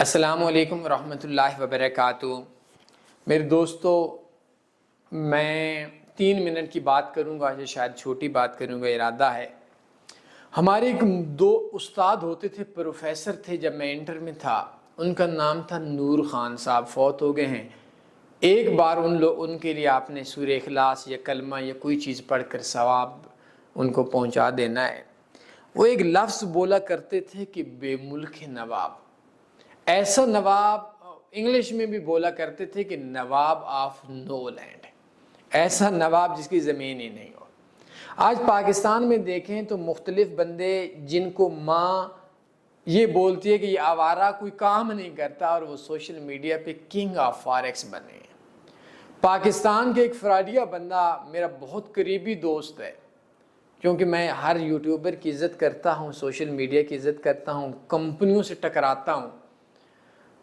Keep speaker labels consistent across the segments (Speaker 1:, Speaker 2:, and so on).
Speaker 1: السلام علیکم ورحمۃ اللہ وبرکاتہ۔ میرے دوستو، میں 3 منٹ کی بات کروں گا، جو شاید چھوٹی بات کروں گا، ارادہ ہے۔ ہمارے ایک دو استاد ہوتے تھے، پروفیسر تھے جب میں انٹر میں تھا، ان کا نام تھا نور خان صاحب، فوت ہو گئے ہیں۔ ایک بار ان کے لیے آپ نے سورہ اخلاص یا کلمہ یا کوئی چیز پڑھ کر ثواب ان کو پہنچا دینا ہے۔ وہ ایک لفظ بولا کرتے تھے کہ بے ملک نواب، ایسا نواب، انگلش میں بھی بولا کرتے تھے کہ نواب آف نو لینڈ، ایسا نواب جس کی زمین ہی نہیں ہو۔ آج پاکستان میں دیکھیں تو مختلف بندے جن کو ماں یہ بولتی ہے کہ یہ آوارہ کوئی کام نہیں کرتا، اور وہ سوشل میڈیا پہ کنگ آف فاریکس بنے ہیں۔ پاکستان کے ایک فراڈیا بندہ میرا بہت قریبی دوست ہے، کیونکہ میں ہر یوٹیوبر کی عزت کرتا ہوں، سوشل میڈیا کی عزت کرتا ہوں، کمپنیوں سے ٹکراتا ہوں،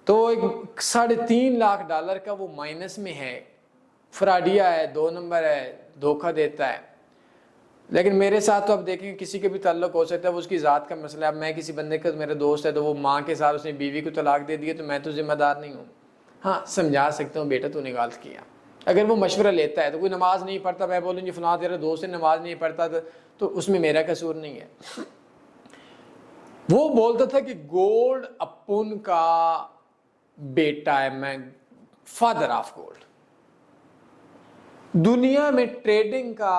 Speaker 1: تو ایک $3.5 کا وہ مائنس میں ہے، فراڈیا ہے، 2 نمبر ہے، دھوکہ دیتا ہے۔ لیکن میرے ساتھ تو اب دیکھیں کسی کے بھی تعلق ہو سکتا ہے، وہ اس کی ذات کا مسئلہ ہے۔ اب میں کسی بندے کا میرا دوست ہے تو وہ ماں کے ساتھ اس نے بیوی کو طلاق دے دیا، تو میں تو ذمہ دار نہیں ہوں۔ ہاں، سمجھا سکتا ہوں، بیٹا تو نے غلط کیا۔ اگر وہ مشورہ لیتا ہے تو کوئی نماز نہیں پڑھتا، میں بولوں جی فلاں تیرا دوست ہے نماز نہیں پڑھتا، تو اس میں میرا قصور نہیں ہے۔ وہ بولتا تھا کہ گولڈ اپن کا بیٹا ہے، میں فادر آف گولڈ۔ دنیا میں ٹریڈنگ کا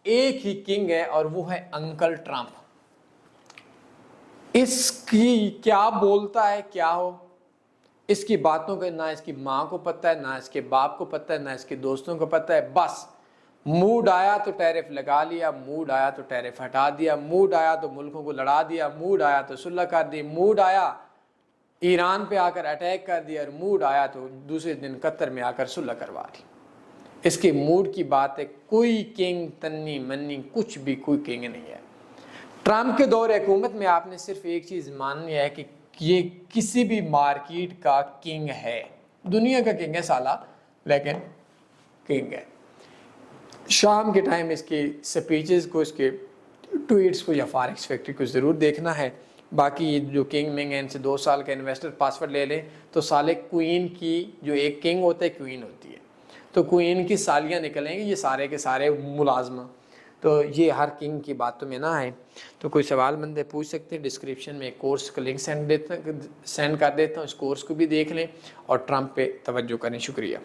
Speaker 1: ایک ہی کنگ ہے اور وہ ہے انکل ٹرمپ۔ اس کی کیا بولتا ہے کیا ہو، اس کی باتوں کا نہ اس کی ماں کو پتہ ہے، نہ اس کے باپ کو پتہ ہے، نہ اس کے دوستوں کو پتہ ہے۔ بس موڈ آیا تو ٹیرف لگا لیا، موڈ آیا تو ٹیرف ہٹا دیا، موڈ آیا تو ملکوں کو لڑا دیا، موڈ آیا تو صلح کر دی، موڈ آیا ایران پہ آ کر اٹیک کر دیا، اور موڈ آیا تو دوسرے دن قطر میں آ کر صلح کروا دی۔ اس کے موڈ کی بات ہے، کوئی کنگ تنی منی کچھ بھی کوئی کنگ نہیں ہے۔ ٹرمپ کے دور حکومت میں آپ نے صرف ایک چیز ماننی ہے کہ یہ کسی بھی مارکیٹ کا کنگ ہے، دنیا کا کنگ ہے سالہ، لیکن کنگ ہے۔ شام کے ٹائم اس کے سپیچز کو، اس کے ٹویٹس کو یا فارکس فیکٹری کو ضرور دیکھنا ہے۔ باقی یہ جو کنگ منگ ہیں، ان سے 2 سال کا انویسٹر پاسورڈ لے لیں تو سالے کوئین کی، جو ایک کنگ ہوتا ہے کوئین ہوتی ہے، تو کوئین کی سالیاں نکلیں گی، یہ سارے کے سارے ملازمہ۔ تو یہ ہر کنگ کی باتوں میں نہ ہے۔ تو کوئی سوال بندے پوچھ سکتے ہیں، ڈسکرپشن میں ایک کورس کا لنک سینڈ کر دیتا ہوں، اس کورس کو بھی دیکھ لیں اور ٹرمپ پہ توجہ کریں۔ شکریہ۔